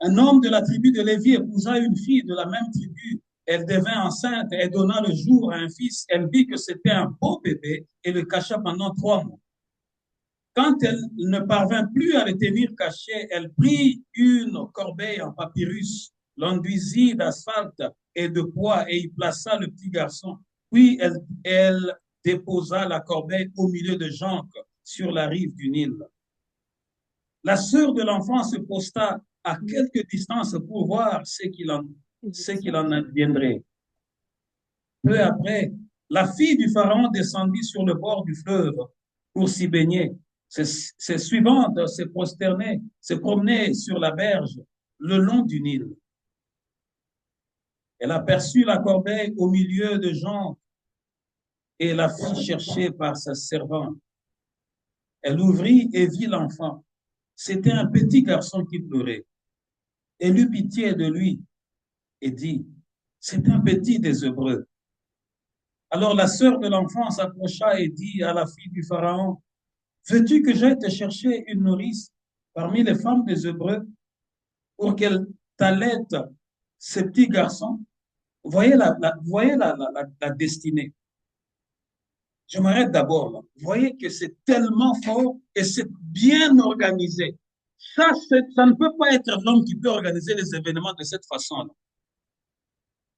Un homme de la tribu de Lévi épousa une fille de la même tribu. Elle devint enceinte et donna le jour à un fils. Elle vit que c'était un beau bébé et le cacha pendant 3 mois. Quand elle ne parvint plus à le tenir caché, elle prit une corbeille en papyrus, l'enduisit d'asphalte et de poids et y plaça le petit garçon. Puis elle déposa la corbeille au milieu de Janque sur la rive du Nil. La sœur de l'enfant se posta à quelque distance pour voir ce qu'il en adviendrait. Peu après, la fille du pharaon descendit sur le bord du fleuve pour s'y baigner. Ses suivantes se promenaient sur la berge le long du Nil. Elle aperçut la corbeille au milieu de gens et la fit chercher par sa servante. Elle ouvrit et vit l'enfant. C'était un petit garçon qui pleurait. Elle eut pitié de lui et dit, c'est un petit des Hébreux. Alors la sœur de l'enfant s'approcha et dit à la fille du Pharaon, veux-tu que j'aille te chercher une nourrice parmi les femmes des Hébreux pour qu'elle t'allaite ces petits garçons? Voyez la destinée. Je m'arrête d'abord là. Vous voyez que c'est tellement fort et c'est bien organisé. Ça ne peut pas être l'homme qui peut organiser les événements de cette façon-là.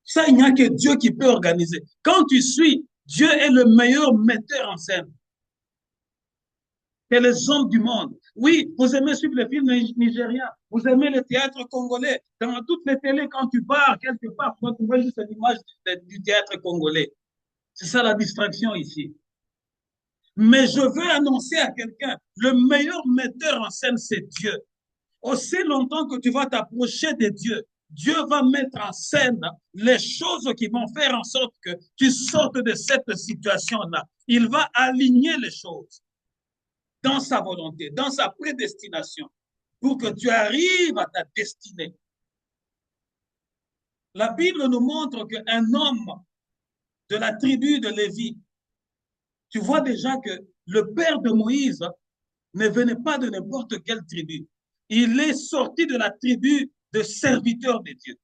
Ça, il n'y a que Dieu qui peut organiser. Quand tu suis, Dieu est le meilleur metteur en scène. C'est les hommes du monde. Oui, vous aimez suivre les films nigériens, vous aimez le théâtre congolais. Dans toutes les télés, quand tu pars quelque part, tu vois juste l'image du théâtre congolais. C'est ça la distraction ici. Mais je veux annoncer à quelqu'un, le meilleur metteur en scène, c'est Dieu. Aussi longtemps que tu vas t'approcher de Dieu, Dieu va mettre en scène les choses qui vont faire en sorte que tu sortes de cette situation-là. Il va aligner les choses dans sa volonté, dans sa prédestination, pour que tu arrives à ta destinée. La Bible nous montre qu'un homme de la tribu de Lévi, tu vois déjà que le père de Moïse ne venait pas de n'importe quelle tribu. Il est sorti de la tribu de serviteurs de Dieu.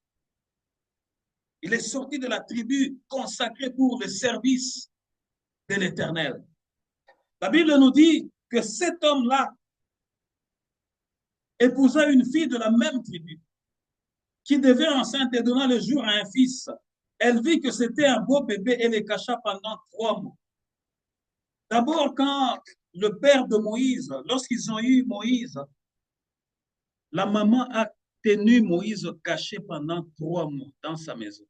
Il est sorti de la tribu consacrée pour le service de l'Éternel. La Bible nous dit que cet homme-là épousa une fille de la même tribu qui devait enceinte et donna le jour à un fils. Elle vit que c'était un beau bébé et le cacha pendant 3 mois. D'abord, quand le père de Moïse, lorsqu'ils ont eu Moïse, la maman a tenu Moïse caché pendant 3 mois dans sa maison.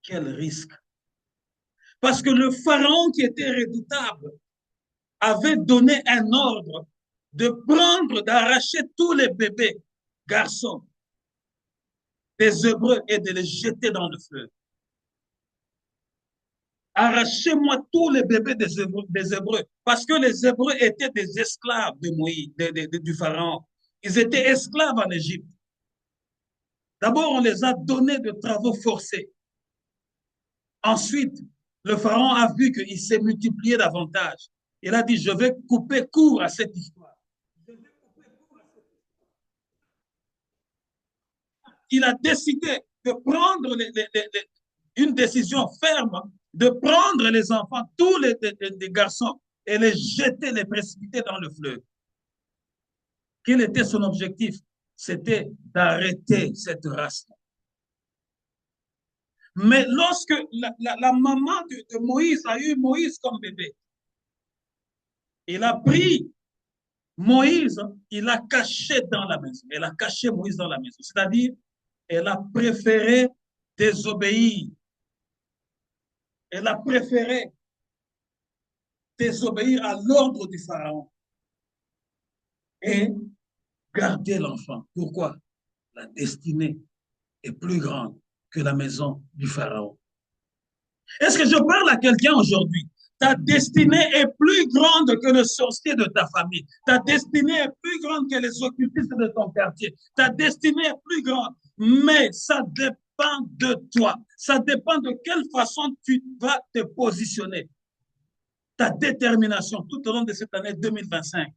Quel risque! Parce que le pharaon qui était redoutable avait donné un ordre de prendre, d'arracher tous les bébés garçons des Hébreux et de les jeter dans le fleuve. Arrachez-moi tous les bébés des Hébreux, parce que les Hébreux étaient des esclaves de Moïse, du Pharaon. Ils étaient esclaves en Égypte. D'abord, on les a donnés de travaux forcés. Ensuite, le Pharaon a vu qu'il s'est multiplié davantage. Il a dit, je vais couper court à cette histoire. Il a décidé de prendre une décision ferme, de prendre les enfants, tous les garçons, et les jeter, les précipiter dans le fleuve. Quel était son objectif? C'était d'arrêter cette race. Mais lorsque la maman de Moïse a eu Moïse comme bébé, il a pris Moïse, il l'a caché dans la maison. Elle a caché Moïse dans la maison. C'est-à-dire, elle a préféré désobéir. Elle a préféré désobéir à l'ordre du Pharaon et garder l'enfant. Pourquoi? La destinée est plus grande que la maison du Pharaon. Est-ce que je parle à quelqu'un aujourd'hui? Ta destinée est plus grande que le sorcier de ta famille. Ta destinée est plus grande que les occultistes de ton quartier. Ta destinée est plus grande, mais ça dépend de toi. Ça dépend de quelle façon tu vas te positionner. Ta détermination tout au long de cette année 2025.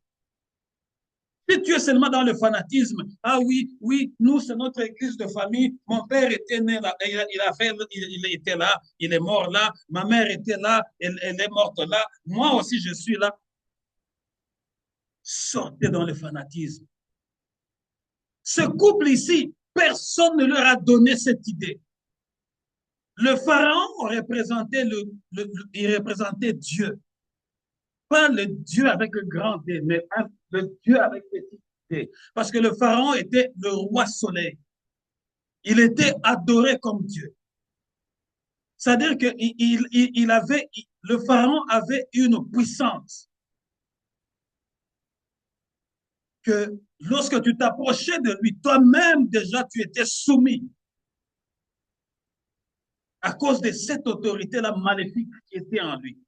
Si tu es seulement dans le fanatisme, ah oui, oui, nous, c'est notre église de famille. Mon père était né là, il était là, il est mort là. Ma mère était là, elle est morte là. Moi aussi, je suis là. Sortez dans le fanatisme. Ce couple ici, personne ne leur a donné cette idée. Le pharaon représentait, il représentait Dieu. Pas le Dieu avec le grand D, mais le Dieu avec petit D. Parce que le pharaon était le roi soleil. Il était adoré comme Dieu. C'est-à-dire que le pharaon avait une puissance que lorsque tu t'approchais de lui, toi-même déjà tu étais soumis à cause de cette autorité-là maléfique qui était en lui.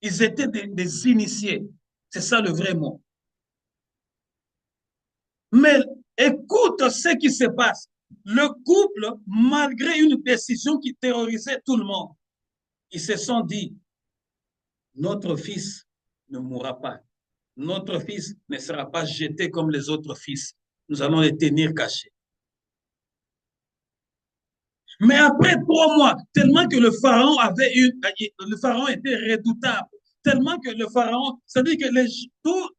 Ils étaient des initiés. C'est ça le vrai mot. Mais écoute ce qui se passe. Le couple, malgré une décision qui terrorisait tout le monde, ils se sont dit, notre fils ne mourra pas. Notre fils ne sera pas jeté comme les autres fils. Nous allons les tenir cachés. Mais après 3 mois, tellement que le pharaon était redoutable, tellement que le pharaon, c'est-à-dire que tout,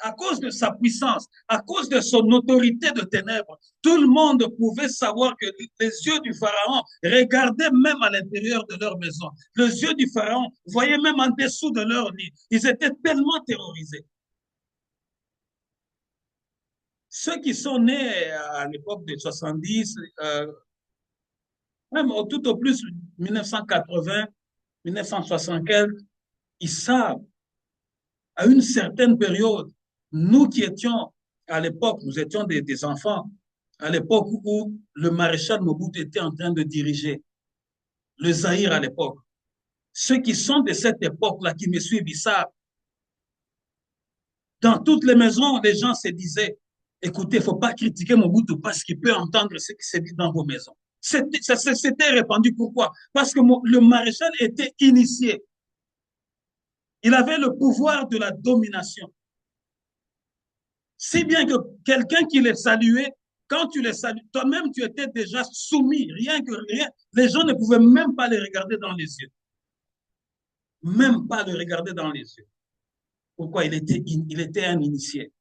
à cause de sa puissance, à cause de son autorité de ténèbres, tout le monde pouvait savoir que les yeux du pharaon regardaient même à l'intérieur de leur maison. Les yeux du pharaon voyaient même en dessous de leur lit. Ils étaient tellement terrorisés. Ceux qui sont nés à l'époque de 70, même tout au plus 1980, 1975, ils savent, à une certaine période, nous qui étions à l'époque, nous étions des enfants, à l'époque où le maréchal Mobutu était en train de diriger le Zaïre à l'époque. Ceux qui sont de cette époque-là, qui me suivent, ils savent. Dans toutes les maisons, les gens se disaient, écoutez, il ne faut pas critiquer Mobutu parce qu'il peut entendre ce qui se dit dans vos maisons. C'était répandu. Pourquoi? Parce que le maréchal était initié. Il avait le pouvoir de la domination. Si bien que quelqu'un qui les saluait, quand tu les saluais, toi-même, tu étais déjà soumis. Rien que rien. Les gens ne pouvaient même pas les regarder dans les yeux. Même pas le regarder dans les yeux. Pourquoi? Il était un initié.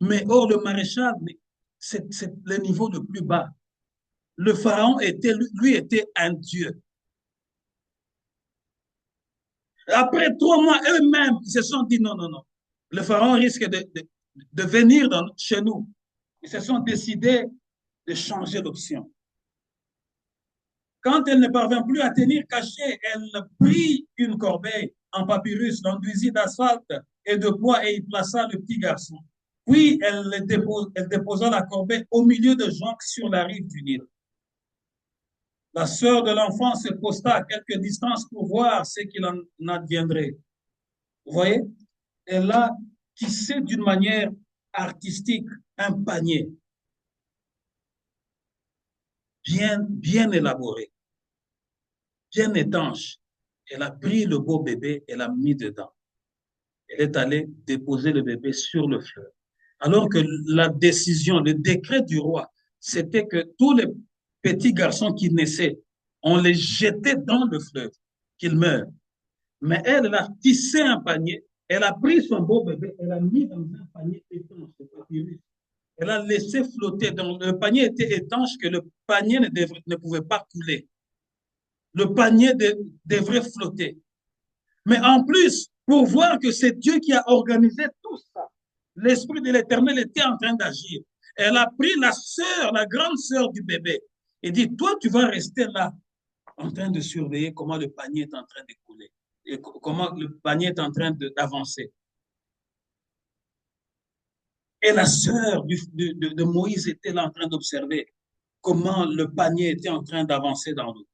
Mais or, le maréchal, c'est le niveau le plus bas. Le pharaon lui était un dieu. Après 3 mois, eux-mêmes, ils se sont dit non, non, non. Le pharaon risque de venir chez nous. Ils se sont décidés de changer d'option. Quand elle ne parvint plus à tenir cachée, elle prit une corbeille en papyrus, l'enduisit d'asphalte et de bois et y plaça le petit garçon. Puis elle déposa la corbeille au milieu de Jonques sur la rive du Nil. La sœur de l'enfant se posta à quelque distance pour voir ce qu'il en adviendrait. Vous voyez? Elle a tissé d'une manière artistique un panier bien élaboré, bien étanche. Elle a pris le beau bébé et l'a mis dedans. Elle est allée déposer le bébé sur le fleuve. Alors que la décision, le décret du roi, c'était que tous les petits garçons qui naissaient, on les jetait dans le fleuve, qu'ils meurent. Mais elle a tissé un panier, elle a pris son beau bébé, elle l'a mis dans un panier étanche, le papyrus. Elle a laissé flotter. Donc, le panier était étanche que le panier ne pouvait pas couler. Le panier devrait flotter. Mais en plus, pour voir que c'est Dieu qui a organisé tout ça, l'Esprit de l'Éternel était en train d'agir. Elle a pris la sœur, la grande sœur du bébé, et dit, toi, tu vas rester là, en train de surveiller comment le panier est en train de couler, et comment le panier est en train d'avancer. Et la sœur de Moïse était là en train d'observer comment le panier était en train d'avancer dans l'eau.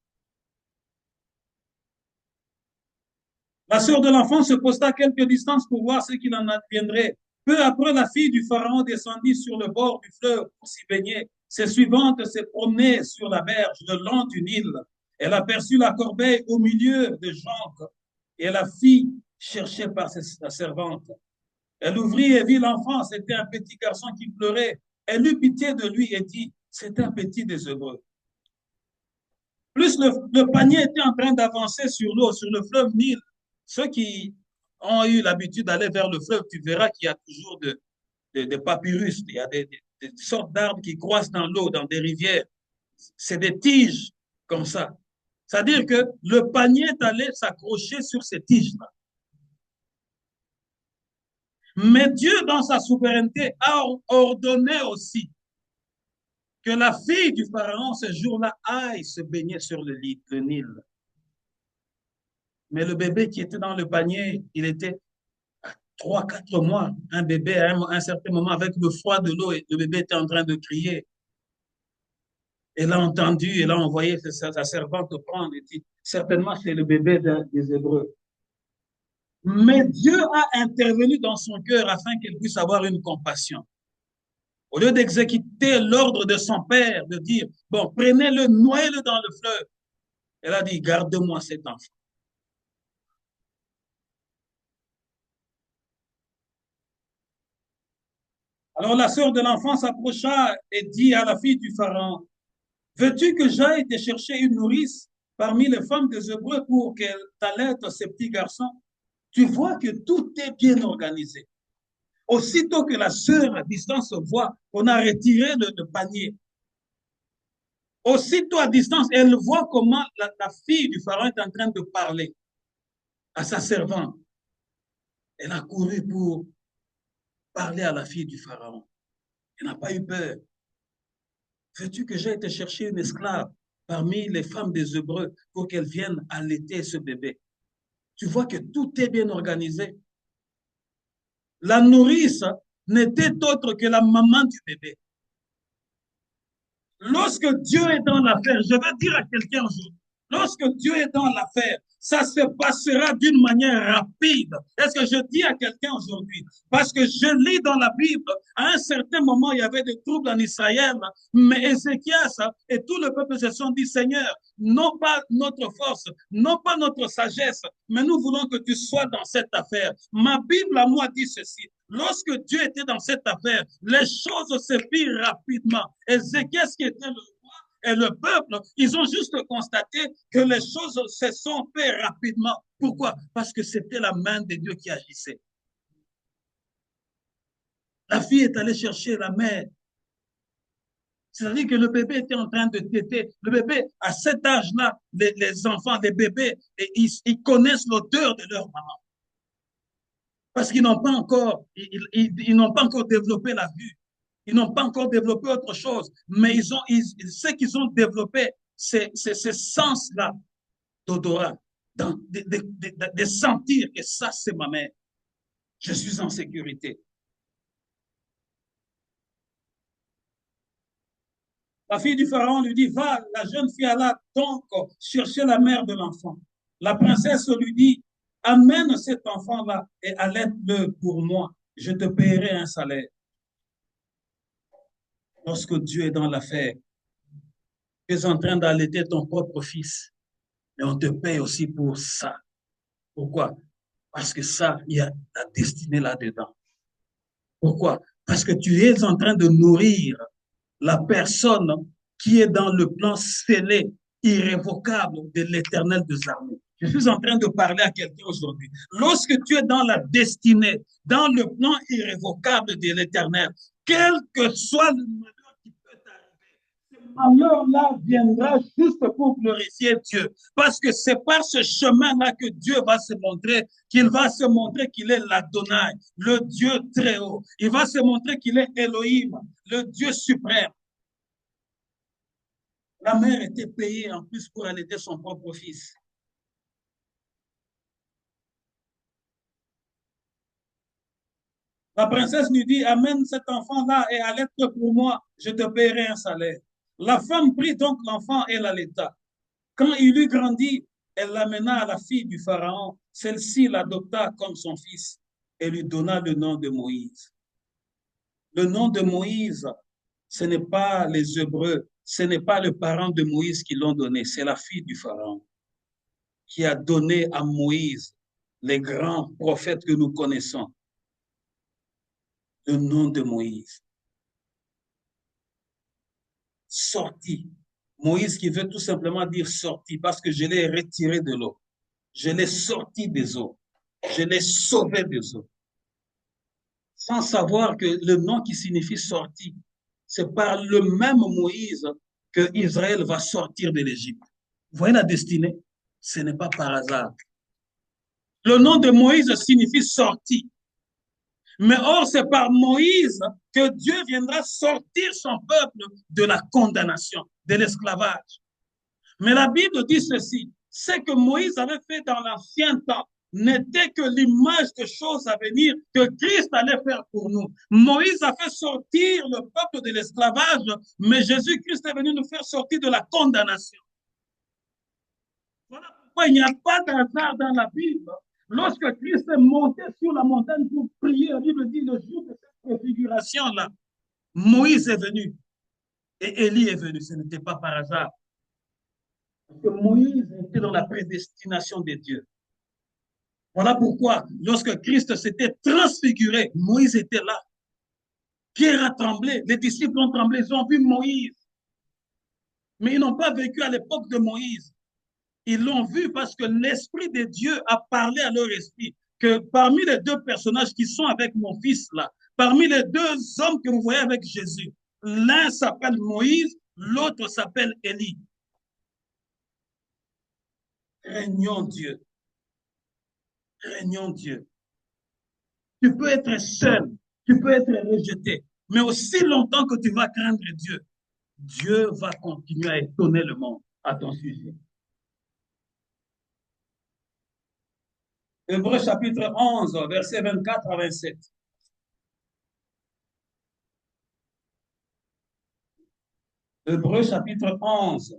La sœur de l'enfant se posta à quelque distance pour voir ce qu'il en adviendrait. Peu après, la fille du pharaon descendit sur le bord du fleuve pour s'y baigner. Ses suivantes se promenaient sur la berge le long du Nil. Elle aperçut la corbeille au milieu de jonques et la fille cherchée par sa servante. Elle ouvrit et vit l'enfant. C'était un petit garçon qui pleurait. Elle eut pitié de lui et dit, c'est un petit des Hébreux. Plus le panier était en train d'avancer sur l'eau, sur le fleuve Nil. Ceux qui ont eu l'habitude d'aller vers le fleuve, tu verras qu'il y a toujours des papyrus, il y a des sortes d'arbres qui croissent dans l'eau, dans des rivières. C'est des tiges comme ça. C'est-à-dire que le panier est allé s'accrocher sur ces tiges-là. Mais Dieu, dans sa souveraineté, a ordonné aussi que la fille du Pharaon, ce jour-là, aille se baigner sur le Nil. Mais le bébé qui était dans le panier, il était 3, 4 mois. Un bébé, à un certain moment, avec le froid de l'eau, le bébé était en train de crier. Elle a entendu, elle a envoyé sa servante prendre et dit, certainement c'est le bébé des Hébreux. Mais Dieu a intervenu dans son cœur afin qu'elle puisse avoir une compassion. Au lieu d'exécuter l'ordre de son père, de dire, bon, prenez-le, noyez-le dans le fleuve. Elle a dit, garde-moi cet enfant. Alors la sœur de l'enfant s'approcha et dit à la fille du Pharaon, veux-tu que j'aille te chercher une nourrice parmi les femmes des Hébreux pour qu'elle t'allaite ces petits garçons? Tu vois que tout est bien organisé. Aussitôt que la sœur à distance voit qu'on a retiré le panier, aussitôt à distance, elle voit comment la fille du Pharaon est en train de parler à sa servante. Elle a couru pour parler à la fille du Pharaon. Elle n'a pas eu peur. Veux-tu que j'aille te chercher une esclave parmi les femmes des Hébreux pour qu'elle vienne allaiter ce bébé? Tu vois que tout est bien organisé. La nourrice n'était autre que la maman du bébé. Lorsque Dieu est dans l'affaire, je vais dire à quelqu'un aujourd'hui, lorsque Dieu est dans l'affaire, ça se passera d'une manière rapide. Est-ce que je dis à quelqu'un aujourd'hui? Parce que je lis dans la Bible, à un certain moment, il y avait des troubles en Israël, mais Ézéchias et tout le peuple se sont dit, Seigneur, non pas notre force, non pas notre sagesse, mais nous voulons que tu sois dans cette affaire. Ma Bible à moi dit ceci. Lorsque Dieu était dans cette affaire, les choses se firent rapidement. Ézéchias qui était le roi et le peuple, ils ont juste constaté que les choses se sont faites rapidement. Pourquoi? Parce que c'était la main de Dieu qui agissait. La fille est allée chercher la mère. C'est-à-dire que le bébé était en train de téter. Le bébé, à cet âge-là, les enfants, les bébés, ils connaissent l'odeur de leur maman. Parce qu'ils n'ont pas encore, ils n'ont pas encore développé la vue. Ils n'ont pas encore développé autre chose. Mais ce qu'ils ont développé, c'est ce sens-là d'odorat, de sentir que ça, c'est ma mère. Je suis en sécurité. La fille du Pharaon lui dit, va, la jeune fille alla donc chercher la mère de l'enfant. La princesse lui dit, amène cet enfant-là et allaite-le pour moi. Je te paierai un salaire. Lorsque Dieu est dans l'affaire, tu es en train d'allaiter ton propre fils, mais on te paye aussi pour ça. Pourquoi? Parce que ça, il y a la destinée là-dedans. Pourquoi? Parce que tu es en train de nourrir la personne qui est dans le plan scellé, irrévocable de l'Éternel des armées. Je suis en train de parler à quelqu'un aujourd'hui. Lorsque tu es dans la destinée, dans le plan irrévocable de l'Éternel, quel que soit le malheur qui peut t'arriver, ce malheur-là viendra juste pour glorifier Dieu. Parce que c'est par ce chemin-là que Dieu va se montrer, qu'il va se montrer qu'il est l'Adonai, le Dieu très haut. Il va se montrer qu'il est Elohim, le Dieu suprême. La mère était payée en plus pour allaiter son propre fils. La princesse lui dit, amène cet enfant-là et allaite-le pour moi, je te paierai un salaire. La femme prit donc l'enfant et l'allaita. Quand il eut grandi, elle l'amena à la fille du Pharaon. Celle-ci l'adopta comme son fils et lui donna le nom de Moïse. Le nom de Moïse, ce n'est pas les Hébreux, ce n'est pas le parent de Moïse qui l'ont donné, c'est la fille du Pharaon qui a donné à Moïse les grands prophètes que nous connaissons. le nom de Moïse. Sorti. Moïse qui veut tout simplement dire sorti parce que je l'ai retiré de l'eau. Je l'ai sorti des eaux. Je l'ai sauvé des eaux. Sans savoir que le nom qui signifie sorti, c'est par le même Moïse que Israël va sortir de l'Égypte. Vous voyez la destinée? Ce n'est pas par hasard. Le nom de Moïse signifie sorti. Mais or, c'est par Moïse que Dieu viendra sortir son peuple de la condamnation, de l'esclavage. Mais la Bible dit ceci, ce que Moïse avait fait dans l'ancien temps n'était que l'image de choses à venir que Christ allait faire pour nous. Moïse a fait sortir le peuple de l'esclavage, mais Jésus-Christ est venu nous faire sortir de la condamnation. Voilà pourquoi il n'y a pas d'hasard dans la Bible. Lorsque Christ est monté sur la montagne pour prier, la Bible dit le jour de cette préfiguration-là, Moïse est venu et Élie est venu. Ce n'était pas par hasard. Parce que Moïse était dans la prédestination de Dieu. Voilà pourquoi, lorsque Christ s'était transfiguré, Moïse était là. Pierre a tremblé, les disciples ont tremblé, ils ont vu Moïse. Mais ils n'ont pas vécu à l'époque de Moïse. Ils l'ont vu parce que l'Esprit de Dieu a parlé à leur esprit. Que parmi les deux personnages qui sont avec mon fils là, parmi les deux hommes que vous voyez avec Jésus, l'un s'appelle Moïse, l'autre s'appelle Élie. Craignons Dieu. Craignons Dieu. Tu peux être seul, tu peux être rejeté, mais aussi longtemps que tu vas craindre Dieu, Dieu va continuer à étonner le monde à ton sujet. Hébreux chapitre 11, versets 24 à 27. Hébreux chapitre 11.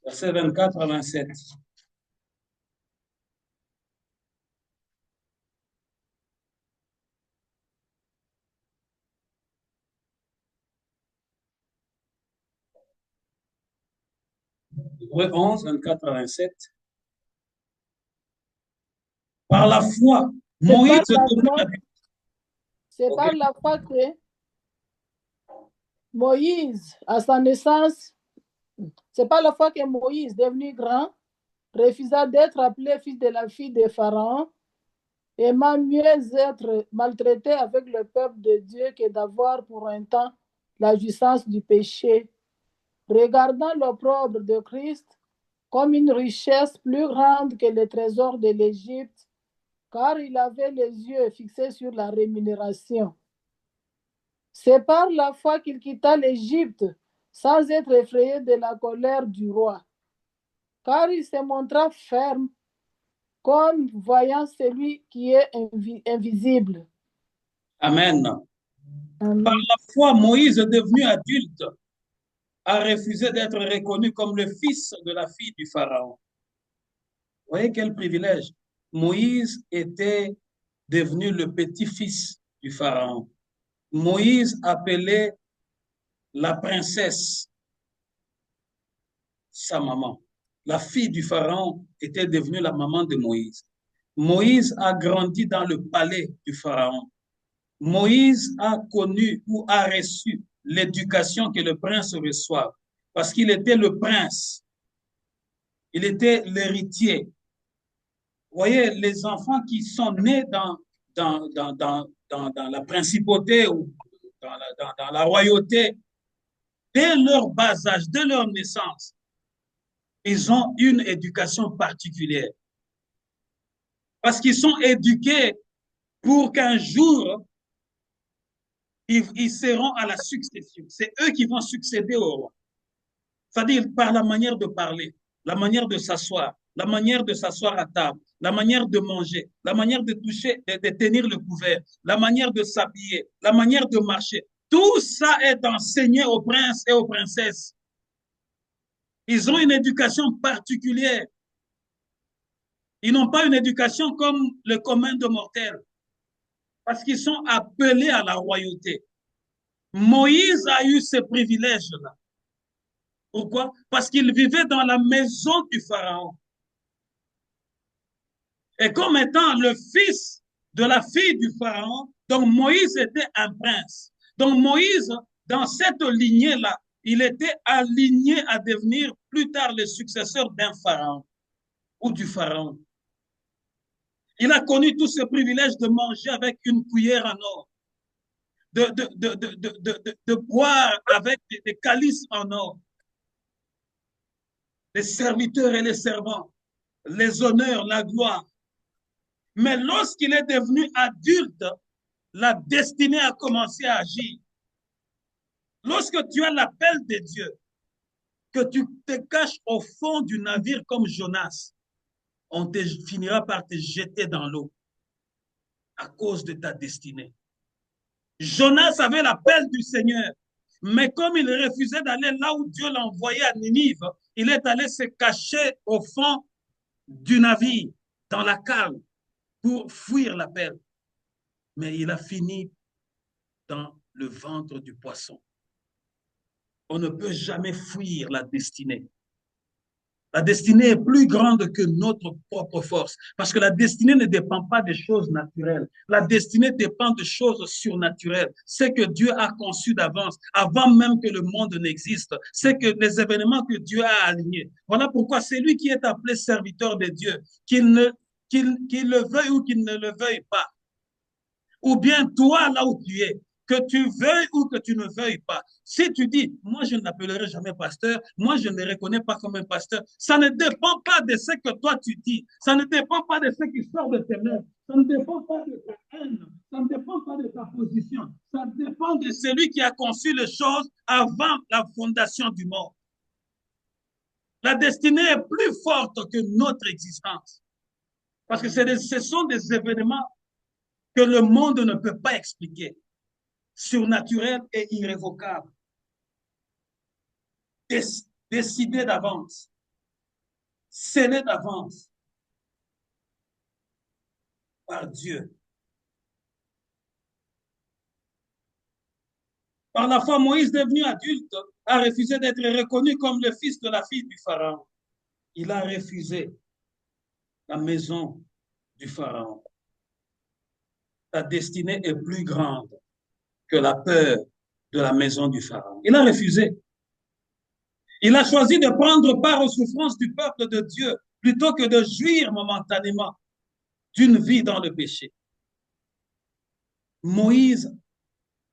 Versets 24 à 27. Hébreux 11, 24 à 27. Par la foi, Moïse c'est par la foi que Moïse, à sa naissance, c'est par la foi que Moïse, devenu grand, refusa d'être appelé fils de la fille de Pharaon, aimant mieux être maltraité avec le peuple de Dieu que d'avoir pour un temps la jouissance du péché, regardant l'opprobre de Christ comme une richesse plus grande que les trésors de l'Égypte, car il avait les yeux fixés sur la rémunération. C'est par la foi qu'il quitta l'Égypte sans être effrayé de la colère du roi, car il se montra ferme comme voyant celui qui est invisible. Amen. Par la foi, Moïse, devenu adulte, a refusé d'être reconnu comme le fils de la fille du Pharaon. Vous voyez quel privilège. Moïse était devenu le petit-fils du Pharaon. Moïse appelait la princesse sa maman. La fille du Pharaon était devenue la maman de Moïse. Moïse a grandi dans le palais du Pharaon. Moïse a connu ou a reçu l'éducation que le prince reçoit parce qu'il était le prince. Il était l'héritier. Vous voyez, les enfants qui sont nés dans la principauté ou dans la royauté, dès leur bas âge, dès leur naissance, ils ont une éducation particulière. Parce qu'ils sont éduqués pour qu'un jour, ils seront à la succession. C'est eux qui vont succéder au roi. C'est-à-dire par la manière de parler, la manière de s'asseoir, la manière de s'asseoir à table, la manière de manger, la manière de toucher, de tenir le couvert, la manière de s'habiller, la manière de marcher. Tout ça est enseigné aux princes et aux princesses. Ils ont une éducation particulière. Ils n'ont pas une éducation comme le commun de mortels, parce qu'ils sont appelés à la royauté. Moïse a eu ce privilège-là. Pourquoi? Parce qu'il vivait dans la maison du Pharaon. Et comme étant le fils de la fille du Pharaon, donc Moïse était un prince. Donc Moïse, dans cette lignée-là, il était aligné à devenir plus tard le successeur d'un Pharaon ou du Pharaon. Il a connu tout ce privilège de manger avec une cuillère en or, de boire avec des calices en or, les serviteurs et les servants, les honneurs, la gloire. Mais lorsqu'il est devenu adulte, la destinée a commencé à agir. Lorsque tu as l'appel de Dieu, que tu te caches au fond du navire comme Jonas, on te finira par te jeter dans l'eau à cause de ta destinée. Jonas avait l'appel du Seigneur, mais comme il refusait d'aller là où Dieu l'envoyait à Ninive, il est allé se cacher au fond du navire, dans la cale, pour fuir l'appel. Mais il a fini dans le ventre du poisson. On ne peut jamais fuir la destinée. La destinée est plus grande que notre propre force, parce que la destinée ne dépend pas des choses naturelles. La destinée dépend de choses surnaturelles. C'est que Dieu a conçu d'avance, avant même que le monde n'existe. C'est que les événements que Dieu a alignés. Voilà pourquoi c'est lui qui est appelé serviteur de Dieu, qu'il le veuille ou qu'il ne le veuille pas. Ou bien toi, là où tu es, que tu veuilles ou que tu ne veuilles pas. Si tu dis, moi je ne l'appellerai jamais pasteur, moi je ne le reconnais pas comme un pasteur, ça ne dépend pas de ce que toi tu dis, ça ne dépend pas de ce qui sort de tes lèvres, ça ne dépend pas de ta haine, ça ne dépend pas de ta position, ça dépend de celui qui a conçu les choses avant la fondation du monde. La destinée est plus forte que notre existence. Parce que ce sont des événements que le monde ne peut pas expliquer, surnaturel et irrévocable, décidé d'avance, scellé d'avance par Dieu. Par la foi, Moïse, devenu adulte, a refusé d'être reconnu comme le fils de la fille du Pharaon. Il a refusé la maison du Pharaon. Ta destinée est plus grande que la peur de la maison du Pharaon. Il a refusé. Il a choisi de prendre part aux souffrances du peuple de Dieu plutôt que de jouir momentanément d'une vie dans le péché. Moïse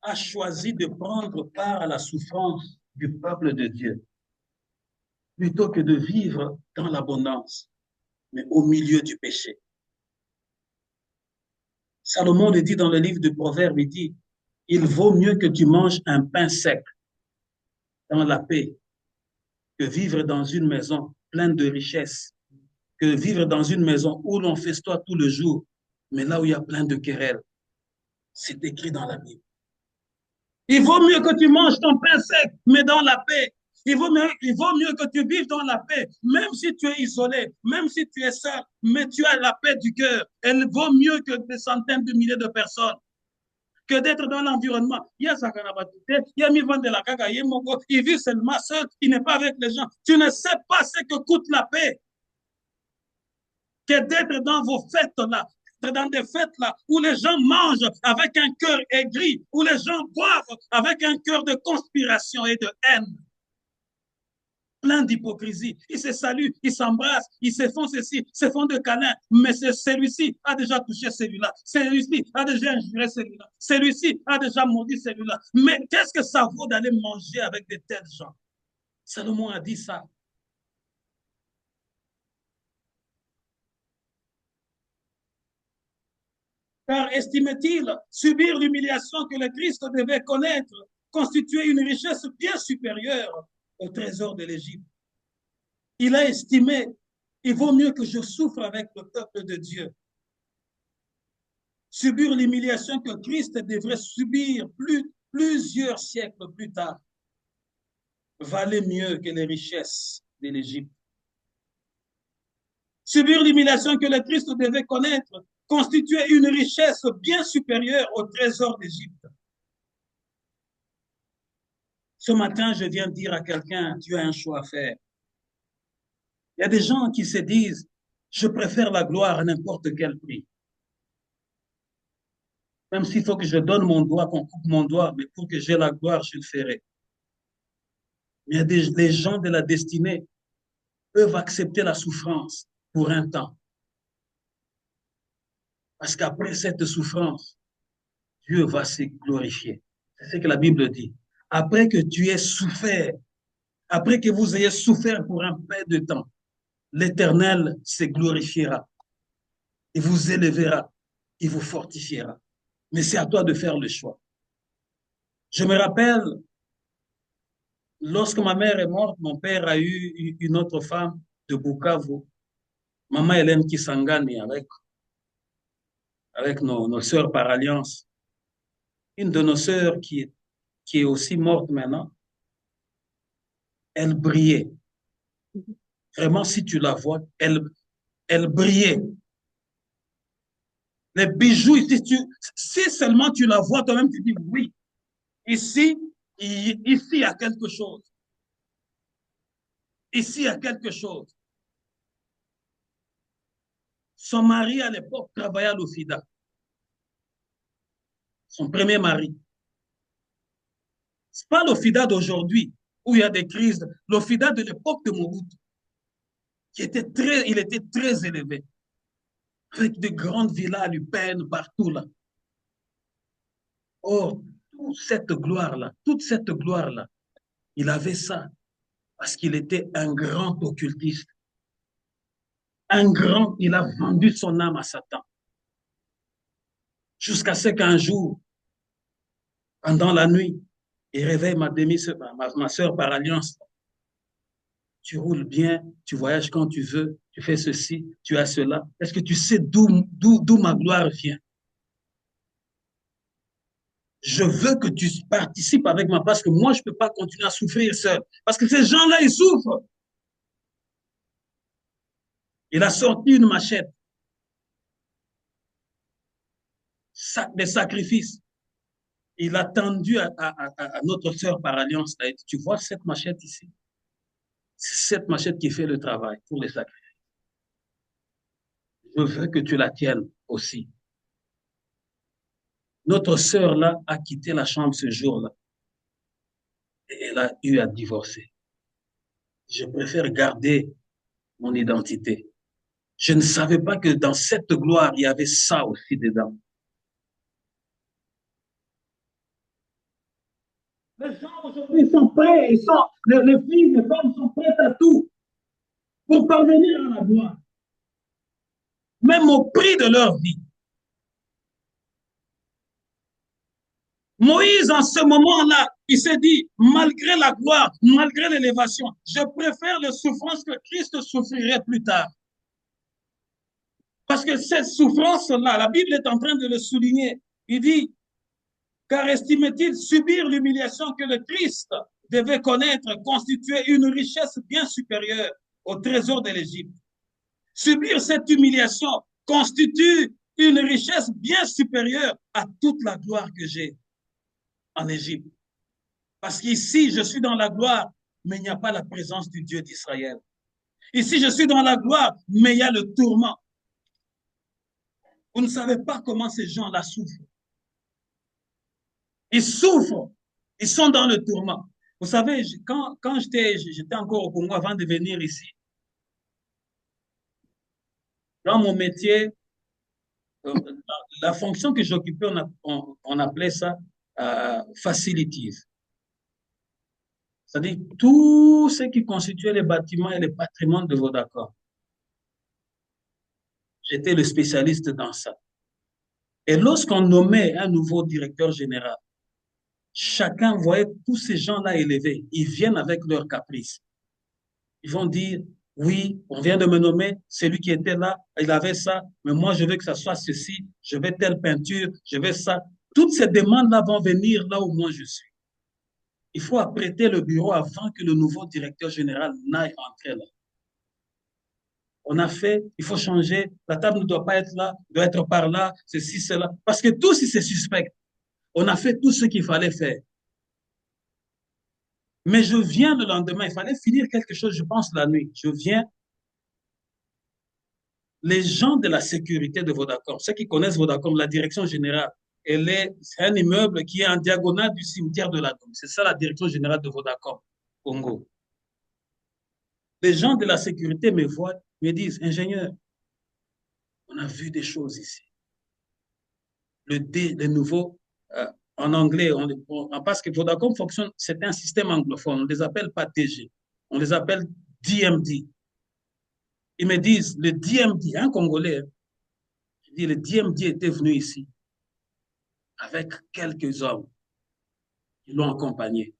a choisi de prendre part à la souffrance du peuple de Dieu plutôt que de vivre dans l'abondance, mais au milieu du péché. Salomon le dit dans le livre de Proverbes, il dit, il vaut mieux que tu manges un pain sec dans la paix que vivre dans une maison pleine de richesses, que vivre dans une maison où l'on festoie tout le jour, mais là où il y a plein de querelles. C'est écrit dans la Bible. Il vaut mieux que tu manges ton pain sec, mais dans la paix. Il vaut mieux que tu vives dans la paix, même si tu es isolé, même si tu es seul, mais tu as la paix du cœur. Elle vaut mieux que des centaines de milliers de personnes, que d'être dans l'environnement. Il y a il vit seulement seul, il n'est pas avec les gens. Tu ne sais pas ce que coûte la paix. Que d'être dans vos fêtes-là, dans des fêtes-là, où les gens mangent avec un cœur aigri, où les gens boivent avec un cœur de conspiration et de haine. Plein d'hypocrisie. Ils se saluent, ils s'embrassent, ils se font ceci, se font de câlins, mais celui-ci a déjà touché celui-là, celui-ci a déjà injuré celui-là, celui-ci a déjà maudit celui-là. Mais qu'est-ce que ça vaut d'aller manger avec de tels gens? Salomon a dit ça. Car estimait-il subir l'humiliation que le Christ devait connaître constituait une richesse bien supérieure au trésor de l'Égypte. Il a estimé, il vaut mieux que je souffre avec le peuple de Dieu. Subir l'humiliation que Christ devrait subir plusieurs siècles plus tard valait mieux que les richesses de l'Égypte. Subir l'humiliation que le Christ devait connaître constituait une richesse bien supérieure au trésor d'Égypte. Ce matin, je viens de dire à quelqu'un, tu as un choix à faire. Il y a des gens qui se disent, Je préfère la gloire à n'importe quel prix. Même s'il faut que je donne mon doigt, qu'on coupe mon doigt, mais pour que j'ai la gloire, je le ferai. Il y a les gens de la destinée peuvent accepter la souffrance pour un temps. Parce qu'après cette souffrance, Dieu va se glorifier. C'est ce que la Bible dit. Après que tu aies souffert, après que vous ayez souffert pour un peu de temps, l'Éternel se glorifiera. Il vous élèvera, il vous fortifiera. Mais c'est à toi de faire le choix. Je me rappelle, lorsque ma mère est morte, mon père a eu une autre femme de Bukavu, Maman Hélène Kisangani, avec nos sœurs par alliance. Une de nos sœurs qui est aussi morte maintenant, elle brillait. Vraiment, si tu la vois, elle brillait. Les bijoux, si seulement tu la vois, toi-même, tu dis oui. Ici, ici, il y a quelque chose. Ici, il y a quelque chose. Son mari, à l'époque, travaillait à l'OFIDA. Son premier mari. Ce n'est pas l'OFIDA d'aujourd'hui, où il y a des crises. L'OFIDA de l'époque de Mobutu, il était très élevé, avec de grandes villas à Lupin, partout là. Or, toute cette gloire-là, il avait ça parce qu'il était un grand occultiste. Il a vendu son âme à Satan. Jusqu'à ce qu'un jour, pendant la nuit, il réveille ma soeur par alliance. Tu roules bien, tu voyages quand tu veux, tu fais ceci, tu as cela. Est-ce que tu sais d'où ma gloire vient? Je veux que tu participes avec moi parce que moi, je ne peux pas continuer à souffrir seul. Parce que ces gens-là, ils souffrent. Il a sorti une machette, des sacrifices. Il a tendu à notre sœur par alliance. Tu vois cette machette ici? C'est cette machette qui fait le travail pour les sacrifices. Je veux que tu la tiennes aussi. Notre sœur là a quitté la chambre ce jour-là. Et elle a eu à divorcer. Je préfère garder mon identité. Je ne savais pas que dans cette gloire, il y avait ça aussi dedans. Les gens aujourd'hui sont prêts, les filles, les femmes sont prêtes à tout pour parvenir à la gloire, même au prix de leur vie. Moïse, en ce moment-là, il s'est dit, malgré la gloire, malgré l'élévation, je préfère les souffrances que Christ souffrirait plus tard. Parce que cette souffrance-là, la Bible est en train de le souligner. Il dit, car estimait-il subir l'humiliation que le Christ devait connaître constituait une richesse bien supérieure au trésor de l'Égypte. Subir cette humiliation constitue une richesse bien supérieure à toute la gloire que j'ai en Égypte. Parce qu'ici, je suis dans la gloire, mais il n'y a pas la présence du Dieu d'Israël. Ici, je suis dans la gloire, mais il y a le tourment. Vous ne savez pas comment ces gens-là souffrent. Ils souffrent. Ils sont dans le tourment. Vous savez, quand j'étais encore au Congo avant de venir ici, dans mon métier, la fonction que j'occupais, on appelait ça facilities. C'est-à-dire tout ce qui constituait les bâtiments et les patrimoines de Vodacom. J'étais le spécialiste dans ça. Et lorsqu'on nommait un nouveau directeur général, chacun voyait tous ces gens-là élevés. Ils viennent avec leurs caprices. Ils vont dire, oui, on vient de me nommer, celui qui était là, il avait ça, mais moi je veux que ça soit ceci, je veux telle peinture, je veux ça. Toutes ces demandes-là vont venir là où moi je suis. Il faut apprêter le bureau avant que le nouveau directeur général n'aille entrer là. On a fait, il faut changer, la table ne doit pas être là, doit être par là, ceci, cela. Parce que tous, c'est suspect. On a fait tout ce qu'il fallait faire. Mais je viens le lendemain, il fallait finir quelque chose, je pense, la nuit. Je viens, Les gens de la sécurité de Vodacom, ceux qui connaissent Vodacom, la direction générale, c'est un immeuble qui est en diagonale du cimetière de la Dôme. C'est ça la direction générale de Vodacom, Congo. Les gens de la sécurité me voient, me disent, ingénieur, on a vu des choses ici. Le nouveau, en anglais, parce que Vodacom fonctionne, c'est un système anglophone, on ne les appelle pas TG, on les appelle DMD. Ils me disent, le DMD, un Congolais, je dis, le DMD était venu ici avec quelques hommes qui l'ont accompagné.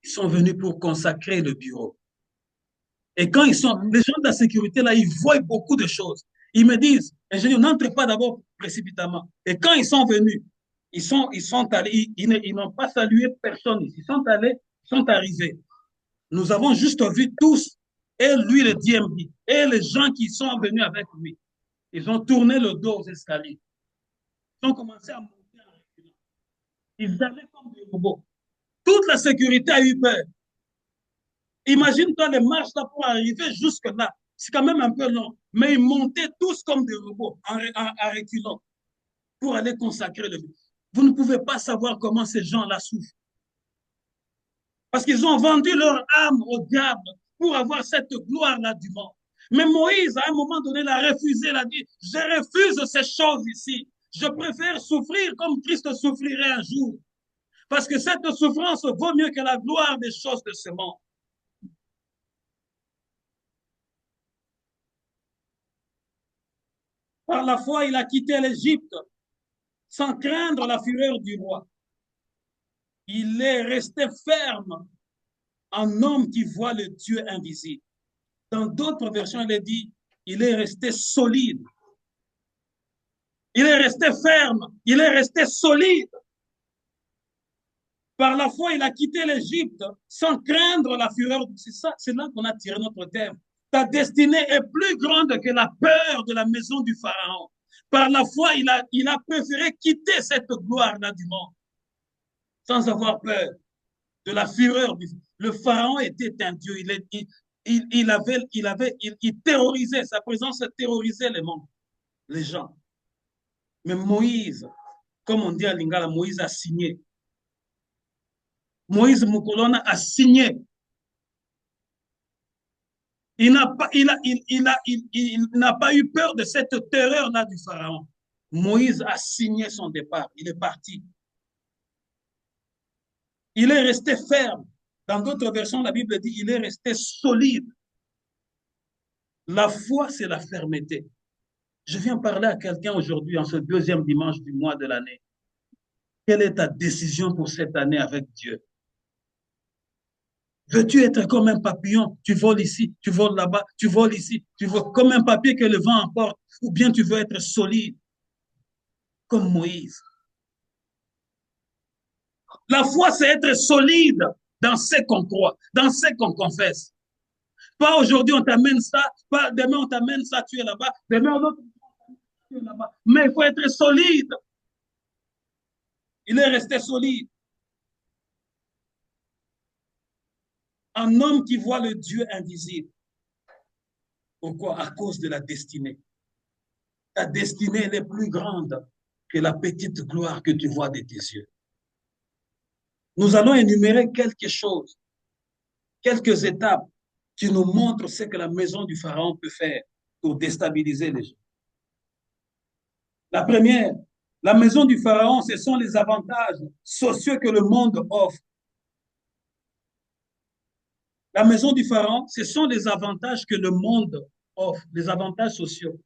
Ils sont venus pour consacrer le bureau. Et quand ils sont, les gens de la sécurité, là, ils voient beaucoup de choses. Ils me disent, ingénieur, n'entrez pas d'abord précipitamment. Et quand ils sont venus, ils sont allés, ils n'ont pas salué personne. Ils sont allés, ils sont arrivés. Nous avons juste vu tous, et lui, le DMD, et les gens qui sont venus avec lui. Ils ont tourné le dos aux escaliers. Ils ont commencé à monter en reculant. Ils allaient comme des robots. Toute la sécurité a eu peur. Imagine-toi les marches là pour arriver jusque-là. C'est quand même un peu long. Mais ils montaient tous comme des robots en reculant pour aller consacrer le vie. Vous ne pouvez pas savoir comment ces gens-là souffrent. Parce qu'ils ont vendu leur âme au diable pour avoir cette gloire-là du monde. Mais Moïse, à un moment donné, l'a refusé, il a dit, je refuse ces choses ici. Je préfère souffrir comme Christ souffrirait un jour. Parce que cette souffrance vaut mieux que la gloire des choses de ce monde. Par la foi, il a quitté l'Égypte sans craindre la fureur du roi. Il est resté ferme en homme qui voit le Dieu invisible. Dans d'autres versions, il est dit, il est resté solide. Il est resté ferme. Il est resté solide. Par la foi, il a quitté l'Égypte sans craindre la fureur. C'est ça, c'est là qu'on a tiré notre terme. Ta destinée est plus grande que la peur de la maison du Pharaon. Par la foi, il a préféré quitter cette gloire-là du monde sans avoir peur de la fureur. Le Pharaon était un Dieu. Il terrorisait, sa présence terrorisait les gens. Mais Moïse, comme on dit à Lingala, Moïse a signé. Moïse Moukolona a signé. Il n'a pas eu peur de cette terreur-là du Pharaon. Moïse a signé son départ. Il est parti. Il est resté ferme. Dans d'autres versions, la Bible dit il est resté solide. La foi, c'est la fermeté. Je viens parler à quelqu'un aujourd'hui, en ce deuxième dimanche du mois de l'année. Quelle est ta décision pour cette année avec Dieu? Veux-tu être comme un papillon? Tu voles ici, tu voles là-bas, tu voles ici, tu voles comme un papier que le vent emporte. Ou bien tu veux être solide, comme Moïse. La foi, c'est être solide dans ce qu'on croit, dans ce qu'on confesse. Pas aujourd'hui, on t'amène ça, pas demain, on t'amène ça, tu es là-bas, demain, l'autre, tu es là-bas. Mais il faut être solide. Il est resté solide. Un homme qui voit le Dieu invisible. Pourquoi? À cause de la destinée. Ta destinée, elle est plus grande que la petite gloire que tu vois de tes yeux. Nous allons énumérer quelque chose, quelques étapes qui nous montrent ce que la maison du Pharaon peut faire pour déstabiliser les gens. La première, la maison du Pharaon, ce sont les avantages sociaux que le monde offre. La maison du Pharaon, ce sont les avantages que le monde offre, les avantages sociaux.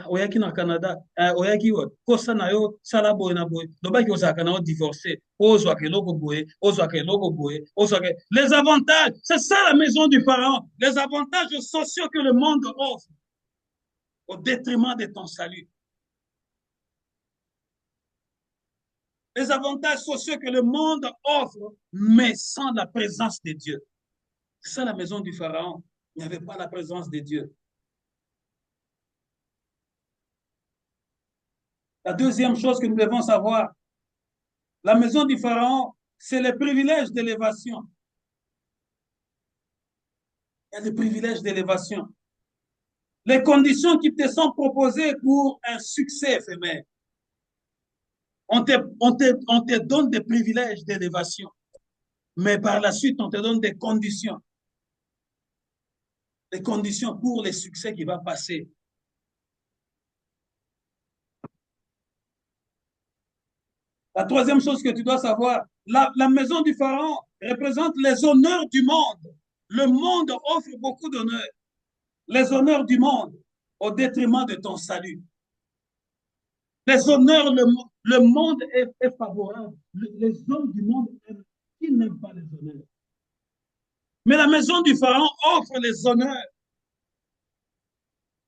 Oyaki na Canada, oyaki kosa na yo sala boye na boye, lobaki ozaka na divorcé, ozwaka eloko boye, ozwaka eloko boye, ozwaka les avantages, c'est ça la maison du Pharaon, les avantages sociaux que le monde offre au détriment de ton salut. Les avantages sociaux que le monde offre, mais sans la présence de Dieu. C'est ça la maison du Pharaon. Il n'y avait pas la présence de Dieu. La deuxième chose que nous devons savoir, la maison du Pharaon, c'est le privilège d'élévation. Il y a des privilèges d'élévation. Les conditions qui te sont proposées pour un succès éphémère. On te donne des privilèges d'élévation, mais par la suite, on te donne des conditions. Les conditions pour les succès qui va passer. La troisième chose que tu dois savoir, la maison du Pharaon représente les honneurs du monde. Le monde offre beaucoup d'honneurs. Les honneurs du monde au détriment de ton salut. Les honneurs, le monde est favorable. Les hommes du monde, ils n'aiment pas les honneurs. Mais la maison du Pharaon offre les honneurs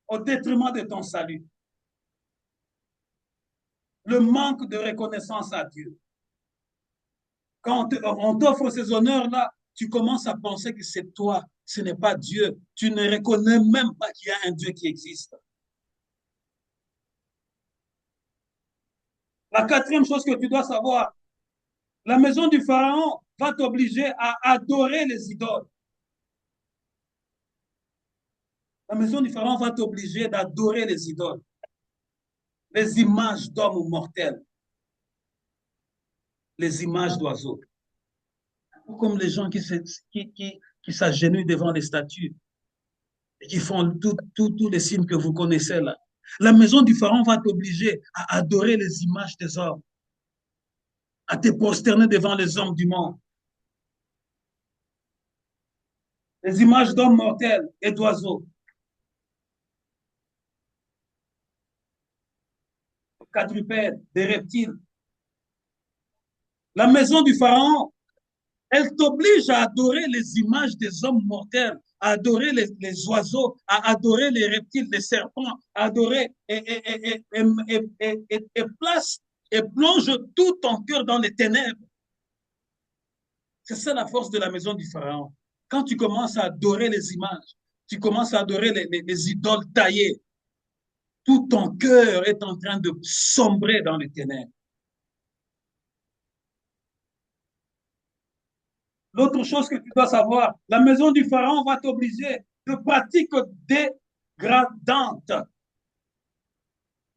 au détriment de ton salut. Le manque de reconnaissance à Dieu. Quand on t'offre ces honneurs-là, tu commences à penser que c'est toi, ce n'est pas Dieu. Tu ne reconnais même pas qu'il y a un Dieu qui existe. La quatrième chose que tu dois savoir, la maison du Pharaon va t'obliger à adorer les idoles. La maison du Pharaon va t'obliger d'adorer les idoles, les images d'hommes mortels, les images d'oiseaux. Comme les gens qui s'agenouillent devant les statues et qui font tous les signes que vous connaissez là. La maison du Pharaon va t'obliger à adorer les images des hommes, à te prosterner devant les hommes du monde. Les images d'hommes mortels et d'oiseaux. Quadrupèdes, des reptiles. La maison du Pharaon, elle t'oblige à adorer les images des hommes mortels, à adorer les oiseaux, à adorer les reptiles, les serpents, à adorer et place et plonge tout ton cœur dans les ténèbres. C'est ça la force de la maison du Pharaon. Quand tu commences à adorer les images, tu commences à adorer les idoles taillées, tout ton cœur est en train de sombrer dans les ténèbres. L'autre chose que tu dois savoir, la maison du Pharaon va t'obliger de pratiques dégradantes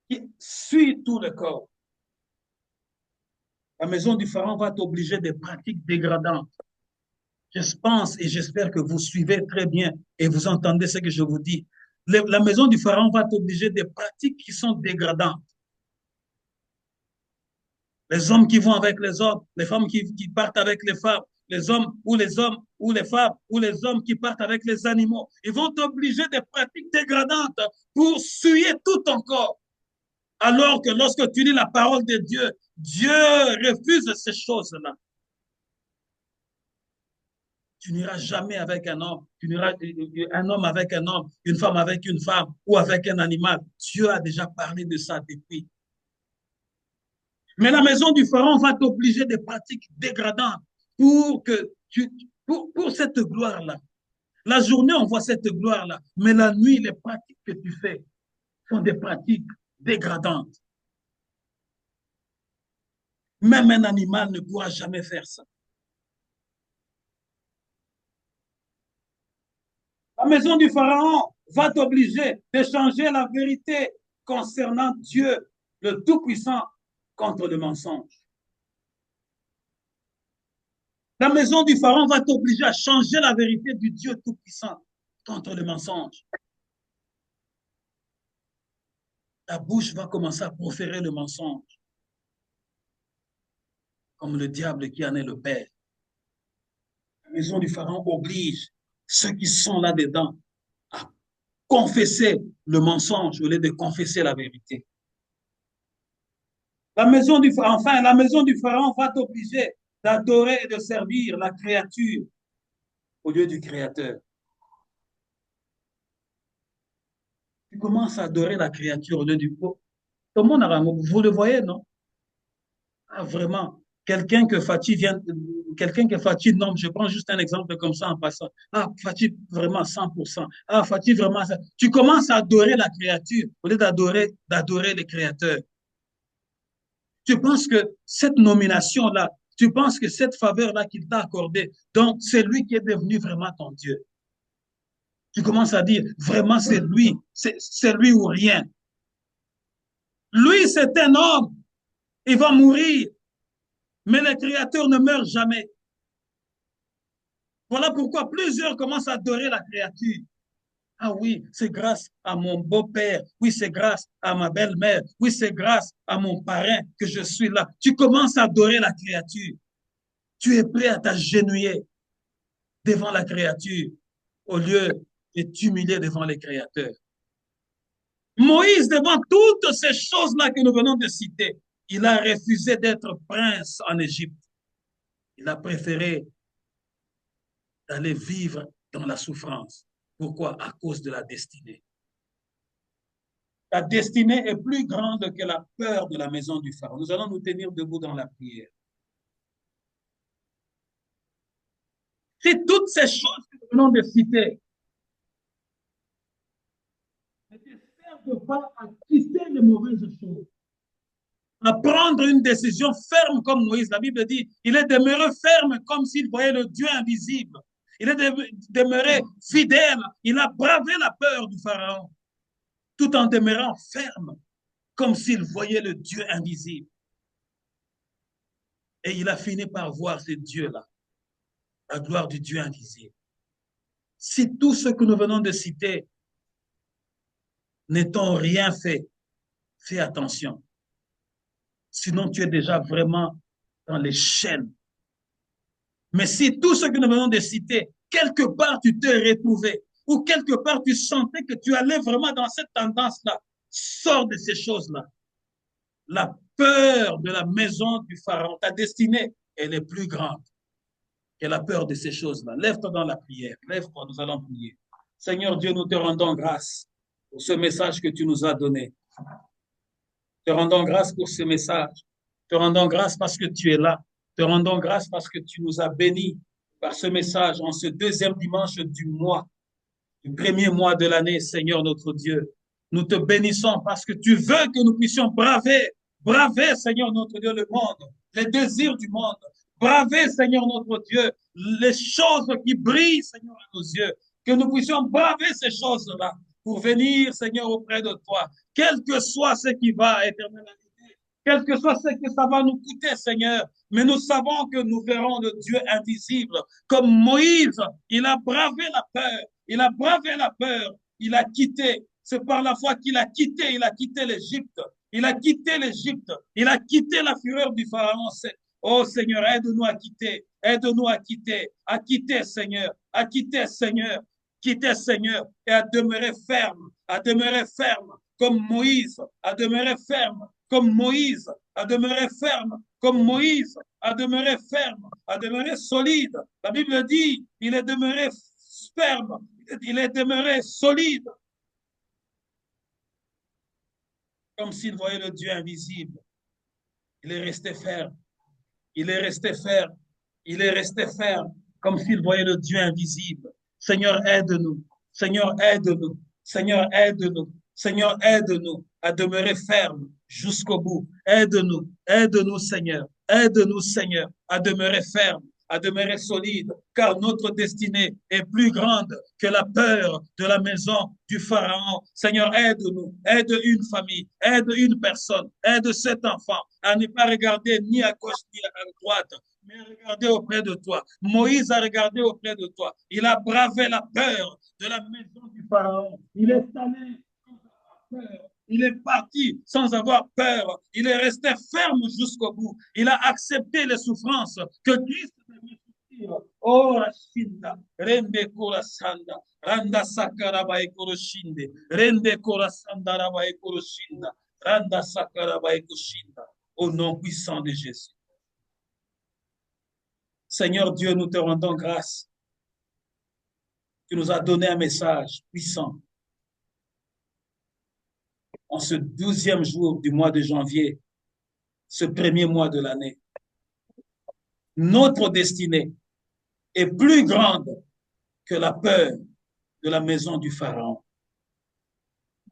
qui suivent tout le corps. La maison du Pharaon va t'obliger des pratiques dégradantes. Je pense et j'espère que vous suivez très bien et vous entendez ce que je vous dis. La maison du Pharaon va t'obliger des pratiques qui sont dégradantes. Les hommes qui vont avec les hommes, les femmes qui partent avec les femmes, les hommes ou les femmes ou les hommes qui partent avec les animaux. Ils vont t'obliger des pratiques dégradantes pour suyer tout ton corps. Alors que lorsque tu lis la parole de Dieu, Dieu refuse ces choses-là. Tu n'iras jamais avec un homme, tu n'iras un homme avec un homme, une femme avec une femme ou avec un animal. Dieu a déjà parlé de ça depuis. Mais la maison du Pharaon va t'obliger des pratiques dégradantes pour que pour cette gloire-là. La journée, on voit cette gloire-là, mais la nuit, les pratiques que tu fais sont des pratiques dégradantes. Même un animal ne pourra jamais faire ça. La maison du Pharaon va t'obliger d'échanger la vérité concernant Dieu, le Tout-Puissant, contre le mensonge. La maison du Pharaon va t'obliger à changer la vérité du Dieu Tout-Puissant contre le mensonge. Ta bouche va commencer à proférer le mensonge, comme le diable qui en est le père. La maison du Pharaon oblige ceux qui sont là-dedans à confesser le mensonge au lieu de confesser la vérité. Enfin, la maison du Pharaon va t'obliger d'adorer et de servir la créature au lieu du Créateur. Tu commences à adorer la créature au lieu du... Tout le monde, vous le voyez, non? Ah, vraiment. Quelqu'un que Fatih nomme, je prends juste un exemple comme ça en passant. Ah, Fatih, vraiment 100%. Ah, Fatih, vraiment ça. Tu commences à adorer la créature au lieu d'adorer le Créateur. Tu penses que cette nomination-là, tu penses que cette faveur-là qu'il t'a accordée, donc c'est lui qui est devenu vraiment ton Dieu. Tu commences à dire, vraiment, c'est lui ou rien. Lui, c'est un homme, il va mourir, mais le Créateur ne meurt jamais. Voilà pourquoi plusieurs commencent à adorer la créature. Ah oui, c'est grâce à mon beau-père. Oui, c'est grâce à ma belle-mère. Oui, c'est grâce à mon parrain que je suis là. Tu commences à adorer la créature. Tu es prêt à t'agenouiller devant la créature au lieu de t'humilier devant les créateurs. Moïse, devant toutes ces choses-là que nous venons de citer, il a refusé d'être prince en Égypte. Il a préféré d'aller vivre dans la souffrance. Pourquoi? À cause de la destinée. La destinée est plus grande que la peur de la maison du Pharaon. Nous allons nous tenir debout dans la prière. Si toutes ces choses que nous venons de citer ne te servent pas à quitter les mauvaises choses, à prendre une décision ferme comme Moïse, la Bible dit, il est demeuré ferme comme s'il voyait le Dieu invisible. Il est demeuré fidèle. Il a bravé la peur du Pharaon, tout en demeurant ferme, comme s'il voyait le Dieu invisible. Et il a fini par voir ce Dieu-là, la gloire du Dieu invisible. Si tout ce que nous venons de citer n'étant rien fait, fais attention. Sinon, tu es déjà vraiment dans les chaînes. Mais si tout ce que nous venons de citer, quelque part tu t'es retrouvé, ou quelque part tu sentais que tu allais vraiment dans cette tendance-là, sors de ces choses-là. La peur de la maison du Pharaon, ta destinée, elle est plus grande que la peur de ces choses-là. Lève-toi dans la prière. Lève-toi, nous allons prier. Seigneur Dieu, nous te rendons grâce pour ce message que tu nous as donné. Te rendons grâce pour ce message. Te rendons grâce parce que tu es là. Te rendons grâce parce que tu nous as bénis par ce message en ce deuxième dimanche du mois, du premier mois de l'année, Seigneur notre Dieu. Nous te bénissons parce que tu veux que nous puissions braver, Seigneur notre Dieu, le monde, les désirs du monde. Braver, Seigneur notre Dieu, les choses qui brillent, Seigneur, à nos yeux. Que nous puissions braver ces choses-là pour venir, Seigneur, auprès de toi. Quel que soit ce qui va, éternel, quel que soit ce que ça va nous coûter, Seigneur. Mais nous savons que nous verrons le Dieu invisible. Comme Moïse, il a bravé la peur. Il a bravé la peur. Il a quitté. C'est par la foi qu'il a quitté l'Égypte. Il a quitté l'Égypte. Il a quitté la fureur du Pharaon. Oh Seigneur, aide-nous à quitter. Aide-nous à quitter, Seigneur. À quitter, Seigneur. Quitter, Seigneur. Et à demeurer ferme, comme Moïse, à demeurer ferme, comme Moïse, à demeurer ferme, comme Moïse, à demeurer ferme, à demeurer solide. La Bible dit, il est demeuré ferme, il est demeuré solide, comme s'il voyait le Dieu invisible. Il est resté ferme, il est resté ferme, il est resté ferme, comme s'il voyait le Dieu invisible. Seigneur, aide-nous, Seigneur, aide-nous, Seigneur, aide-nous, Seigneur, aide-nous à demeurer ferme jusqu'au bout. Aide-nous, Seigneur. Aide-nous, Seigneur, à demeurer ferme, à demeurer solide, car notre destinée est plus grande que la peur de la maison du Pharaon. Seigneur, aide-nous, aide une famille, aide une personne, aide cet enfant à ne pas regarder ni à gauche ni à droite, mais regardez auprès de toi. Moïse a regardé auprès de toi. Il a bravé la peur de la maison du Pharaon. Il est allé sans avoir peur. Il est parti sans avoir peur. Il est resté ferme jusqu'au bout. Il a accepté les souffrances que Christ devait souffrir. Oh, Rashinda, Rende Korasanda, Randa Sakarabae Koroshinde, Rende Korasanda Rabae Koroshinda, Randa Sakarabae Koshinda, au nom puissant de Jésus. Seigneur Dieu, nous te rendons grâce. Tu nous as donné un message puissant. En ce 12e jour du mois de janvier, ce premier mois de l'année, notre destinée est plus grande que la peur de la maison du Pharaon.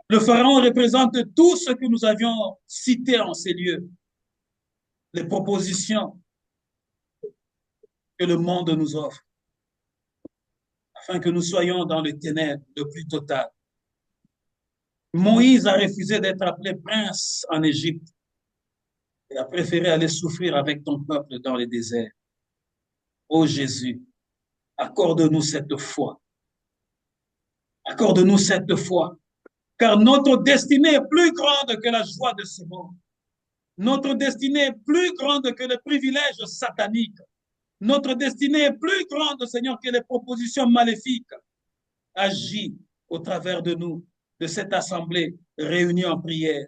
Le Pharaon représente tout ce que nous avions cité en ces lieux, les propositions que le monde nous offre. afin que nous soyons dans le ténèbre le plus total. Moïse a refusé d'être appelé prince en Égypte et a préféré aller souffrir avec ton peuple dans le désert. Ô Jésus, accorde-nous cette foi. Accorde-nous cette foi, car notre destinée est plus grande que la joie de ce monde. Notre destinée est plus grande que les privilèges sataniques. Notre destinée est plus grande, Seigneur, que les propositions maléfiques. Agis au travers de nous, de cette assemblée réunie en prière,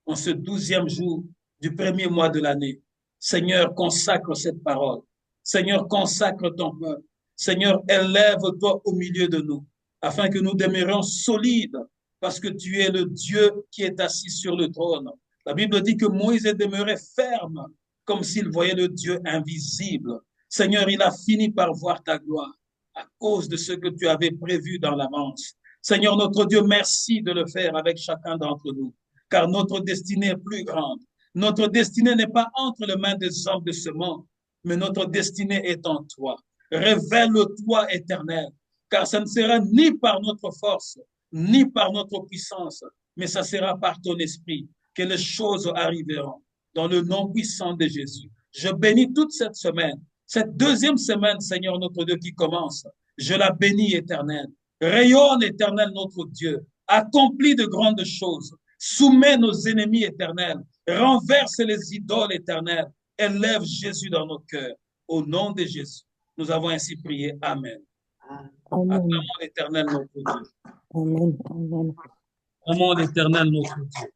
en ce 12e jour du premier mois de l'année. Seigneur, consacre cette parole. Seigneur, consacre ton peuple. Seigneur, élève-toi au milieu de nous, afin que nous demeurions solides, parce que tu es le Dieu qui est assis sur le trône. La Bible dit que Moïse est demeuré ferme, comme s'il voyait le Dieu invisible. Seigneur, il a fini par voir ta gloire à cause de ce que tu avais prévu dans l'avance. Seigneur, notre Dieu, merci de le faire avec chacun d'entre nous, car notre destinée est plus grande. Notre destinée n'est pas entre les mains des hommes de ce monde, mais notre destinée est en toi. Révèle-toi, Éternel, car ça ne sera ni par notre force, ni par notre puissance, mais ça sera par ton esprit que les choses arriveront. Dans le nom puissant de Jésus, je bénis toute cette semaine, cette deuxième semaine, Seigneur notre Dieu, qui commence. Je la bénis, Éternel. Rayonne, Éternel, notre Dieu. Accomplis de grandes choses. Soumets nos ennemis, Éternel. Renverse les idoles, Éternel. Élève Jésus dans nos cœurs. Au nom de Jésus, nous avons ainsi prié. Amen. Acclamons l'Éternel, notre Dieu. Amen. Amen. Acclamons l'Éternel, notre Dieu.